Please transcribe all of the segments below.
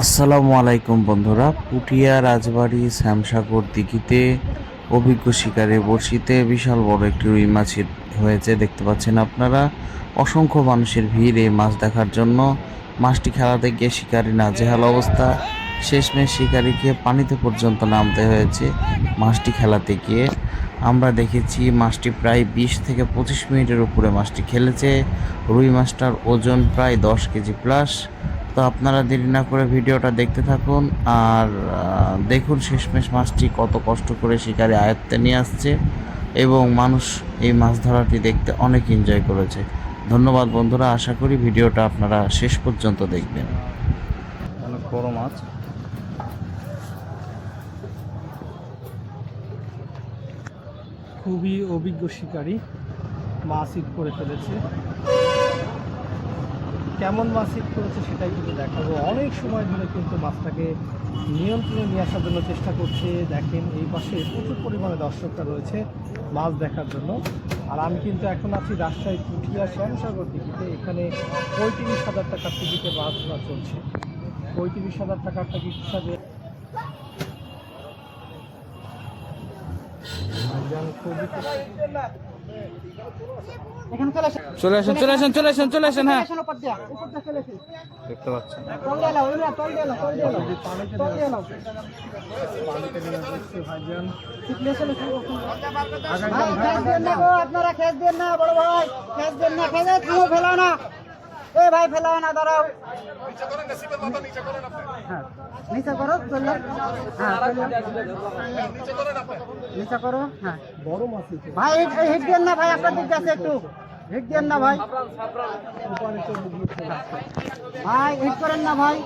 আসসালামু আলাইকুম বন্ধুরা, পুঠিয়া রাজবাড়ি শ্যামসাগর দিঘিতে অভিজ্ঞ শিকারে বড়শিতে বিশাল বড় একটি রুই মাছ হয়েছে। দেখতে পাচ্ছেন আপনারা, অসংখ্য মানুষের ভিড় এই মাছ দেখার জন্য। মাছটি খেলাতে গিয়ে শিকারি নাজেহাল অবস্থা, শেষমেশ শিকারিকে পানিতে পর্যন্ত নামতে হয়েছে মাছটি খেলাতে গিয়ে। আমরা দেখেছি মাছটি প্রায় 20 থেকে 25 মিনিটের উপরে মাছটি খেলেছে। রুই মাছটার ওজন প্রায় 10 কেজি প্লাস। তো আপনারা দেরি না করে ভিডিওটা দেখতে থাকুন আর দেখুন শেষমেশ মাছটি কত কষ্ট করে শিকারি আয়ত্তে নিয়ে আসছে এবং মানুষ এই মাছ ধরাটি দেখতে অনেক এনজয় করেছে। ধন্যবাদ বন্ধুরা, আশা করি ভিডিওটা আপনারা শেষ পর্যন্ত দেখবেন। অনেক বড় মাছ। খুবই অভিজ্ঞ শিকারী মাছ হিট করে ফেলেছে। কেমন মাছ হিট করেছে সেটাই কিন্তু দেখাবো। অনেক সময় ধরে কিন্তু মাছটাকে নিয়ন্ত্রণে নিয়ে আসার জন্য চেষ্টা করছে। দেখেন এই পাশে প্রচুর পরিমাণে দর্শকরা রয়েছে মাছ দেখার জন্য। আর আমি কিন্তু এখন আছি রাজশাহী পুঠিয়া শ্যামসাগর দিঘিতে। এখানে 35,000 টাকার টিকিটে মাছ ধরা চলছে। 35,000 টাকার টিকিট হিসাবে চলে আসেন হ্যাঁ, দেখতে পাচ্ছেন আপনারা খেস দেন না, বড় ভাই খেস দেন না, খেস থামো, ফেলাও না, এ ভাই ফেলাও না, দাঁড়াও, নিচে করো, চললাম, হ্যাঁ নিচে করো, হ্যাঁ বড় মাছ ভাই হিট দেন না ভাই, আপনার দিক আছে একটু হিট দেন না ভাই, ভাই হিট করেন না ভাই,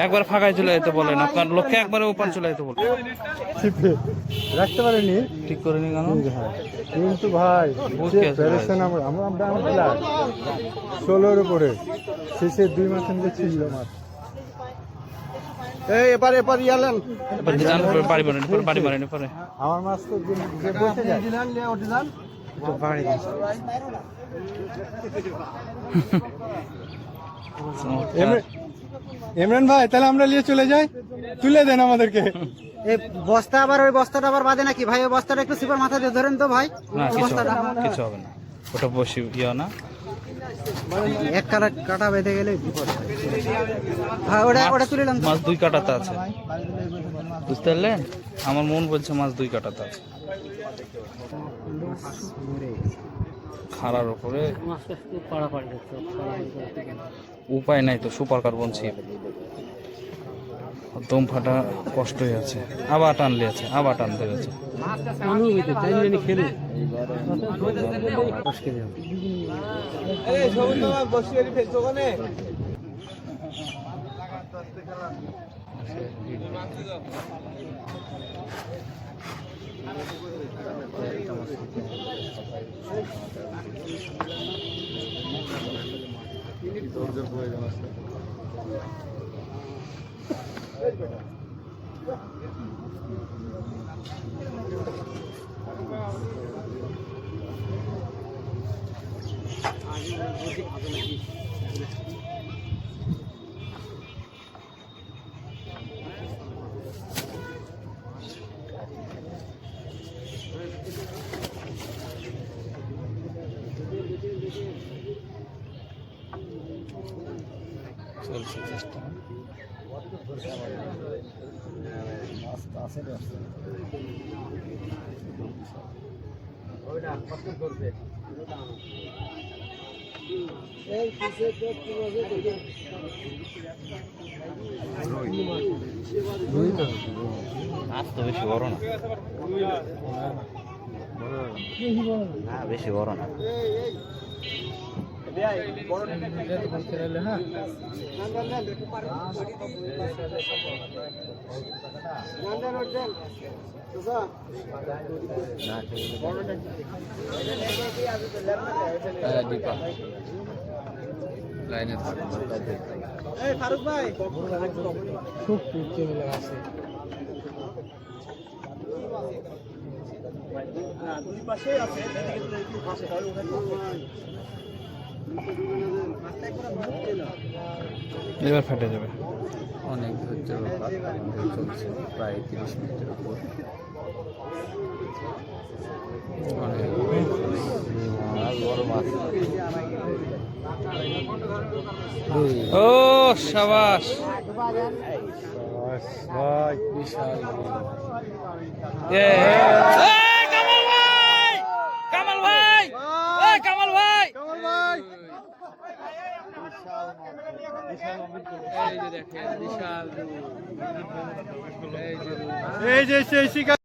একবার ফাঁকায় চলে যেতে বলেন, আপনার লক্ষ্যে একবারে ওপার চলে যেতে বলেন। রাখতে পারেনি, ঠিক করে নি কেন? কিন্তু ভাই আমরা 16-র উপরে শেষে 2 মাসের মধ্যে ছিল মাছ। এই এপারে ইয়ালেন বাড়ি মারেন পরে আমার মাছ তো বসে যায় তো বাড়ি ইমরান ভাই, তাহলে আমরা নিয়ে চলে যাই, তুলে দেন আমাদেরকে। এই বস্তা আবার ওই বস্তাটা আবার বাঁধে নাকি ভাই? ওই বস্তাটা একটু সিপার মাথা দিয়ে ধরেন তো ভাই। না, কিছু হবে না, ওটা বসি না, এক কাটা বেঁধে গেলে বিপদ। হ্যাঁ ওটা তুলে নিলাম। মাছ 2 কাটাতে আছে, বুঝতে পারলেন? আমার মন বলছে মাছ 2 কাটাতে আছে। খাড়ার উপরে উপায় নাই তো, সুপার কার্বন ছিপ, দম ফাটা কষ্টই আছে। আবার টানলে আছে, আবার টানতে গেছে। চলছে চেষ্টা। মাছ তো বেশি বড় না, বেশি বড় না। লাইনে ফারুক ভাই খুব মিলে আছে। দুই পাশে আছে, পাশে এবার ফেটে যাবে অনেক। মিনিটের ব্যাপার আমাদের চলছে প্রায় 30 মিনিটের উপর। বড় মাছ। ও শাবাশ ভাই, বিশাল কামাল ভাই, কামাল ভাই, কামাল ভাই, কামাল ভাই, এই যে দেখেন বিশাল, এই যে সেই শিকার।